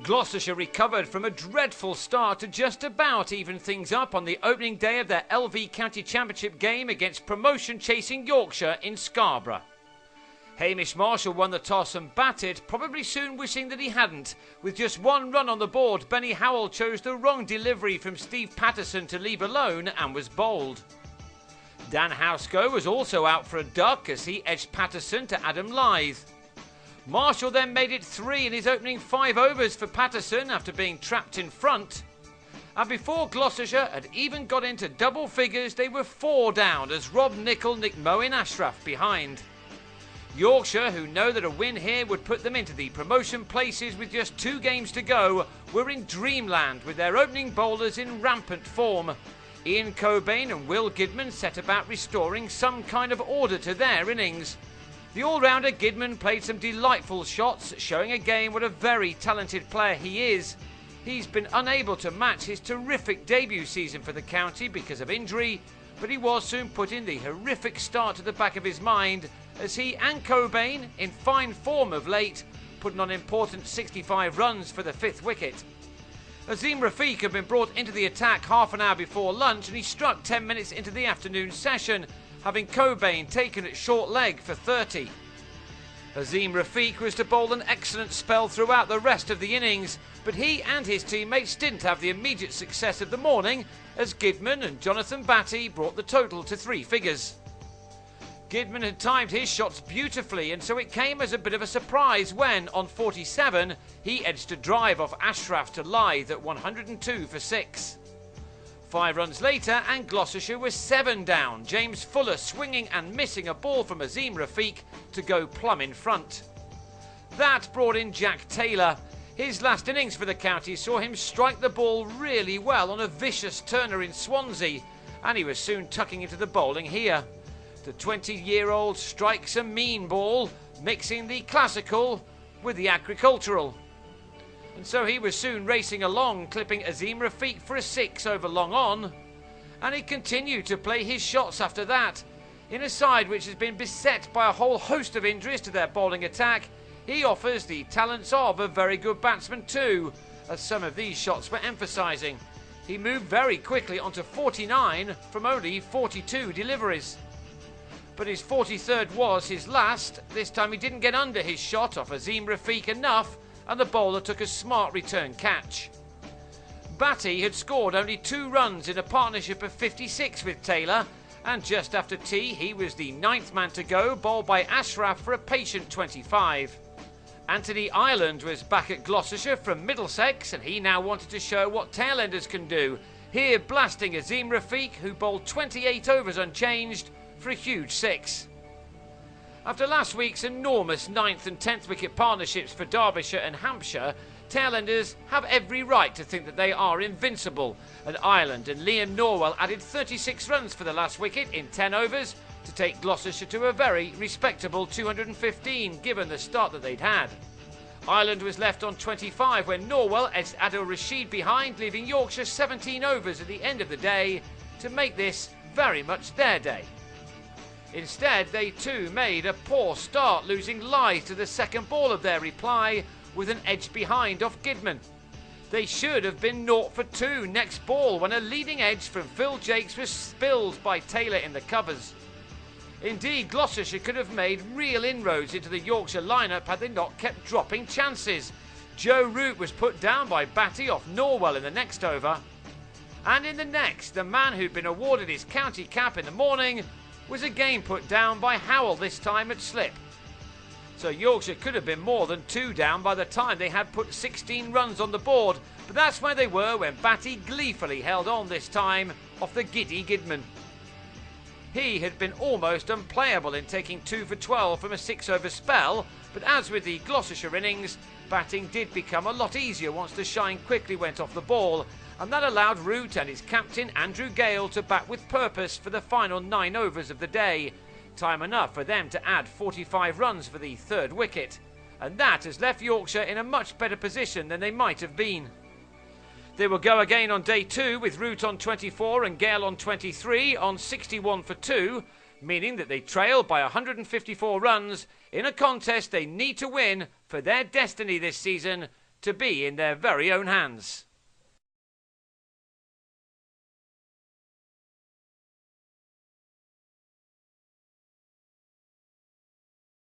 Gloucestershire recovered from a dreadful start to just about even things up on the opening day of their LV County Championship game against promotion-chasing Yorkshire in Scarborough. Hamish Marshall won the toss and batted, probably soon wishing that he hadn't. With just one run on the board, Benny Howell chose the wrong delivery from Steve Patterson to leave alone and was bowled. Dan Housego was also out for a duck as he edged Patterson to Adam Lythe. Marshall then made it 3 in his opening 5 overs for Patterson after being trapped in front. And before Gloucestershire had even got into double figures, they were 4 down as Rob Nichol nicked Moeen Ashraf behind. Yorkshire, who know that a win here would put them into the promotion places with just 2 games to go, were in dreamland with their opening bowlers in rampant form. Ian Cobain and Will Gidman set about restoring some kind of order to their innings. The all-rounder Gidman played some delightful shots, showing again what a very talented player he is. He's been unable to match his terrific debut season for the county because of injury, but he was soon put in the horrific start to the back of his mind as he and Cobain, in fine form of late, putting on important 65 runs for the 5th wicket. Azim Rafiq had been brought into the attack half an hour before lunch and he struck 10 minutes into the afternoon session, having Cobain taken at short leg for 30. Azim Rafiq was to bowl an excellent spell throughout the rest of the innings, but he and his teammates didn't have the immediate success of the morning as Gidman and Jonathan Batty brought the total to 3 figures. Gidman had timed his shots beautifully, and so it came as a bit of a surprise when, on 47, he edged a drive off Ashraf to Lythe at 102 for 6. 5 runs later and Gloucestershire was 7 down, James Fuller swinging and missing a ball from Azim Rafiq to go plumb in front. That brought in Jack Taylor. His last innings for the county saw him strike the ball really well on a vicious turner in Swansea, and he was soon tucking into the bowling here. The 20-year-old strikes a mean ball, mixing the classical with the agricultural. And so he was soon racing along, clipping Azim Rafiq for a 6 over long on. And he continued to play his shots after that. In a side which has been beset by a whole host of injuries to their bowling attack, he offers the talents of a very good batsman too, as some of these shots were emphasising. He moved very quickly onto 49 from only 42 deliveries. But his 43rd was his last. This time he didn't get under his shot off Azim Rafiq enough, and the bowler took a smart return catch. Batty had scored only 2 runs in a partnership of 56 with Taylor, and just after tea he was the 9th man to go, bowled by Ashraf for a patient 25. Anthony Ireland was back at Gloucestershire from Middlesex, and he now wanted to show what tailenders can do, here blasting Azim Rafiq, who bowled 28 overs unchanged for a huge 6. After last week's enormous 9th and 10th wicket partnerships for Derbyshire and Hampshire, tailenders have every right to think that they are invincible, and Ireland and Liam Norwell added 36 runs for the last wicket in 10 overs to take Gloucestershire to a very respectable 215 given the start that they'd had. Ireland was left on 25 when Norwell edged Adil Rashid behind, leaving Yorkshire 17 overs at the end of the day to make this very much their day. Instead, they too made a poor start, losing Lythe to the second ball of their reply with an edge behind off Gidman. They should have been 0 for 2 next ball when a leading edge from Phil Jakes was spilled by Taylor in the covers. Indeed, Gloucestershire could have made real inroads into the Yorkshire lineup had they not kept dropping chances. Joe Root was put down by Batty off Norwell in the next over. And in the next, the man who'd been awarded his county cap in the morning was again put down by Howell, this time at slip. So Yorkshire could have been more than 2 down by the time they had put 16 runs on the board, but that's where they were when Batty gleefully held on this time off the giddy Gidman. He had been almost unplayable in taking 2 for 12 from a 6-over spell, but as with the Gloucestershire innings, batting did become a lot easier once the shine quickly went off the ball, and that allowed Root and his captain Andrew Gale to bat with purpose for the final 9 overs of the day. Time enough for them to add 45 runs for the 3rd wicket, and that has left Yorkshire in a much better position than they might have been. They will go again on day 2 with Root on 24 and Gale on 23 on 61 for 2, meaning that they trail by 154 runs in a contest they need to win for their destiny this season to be in their very own hands.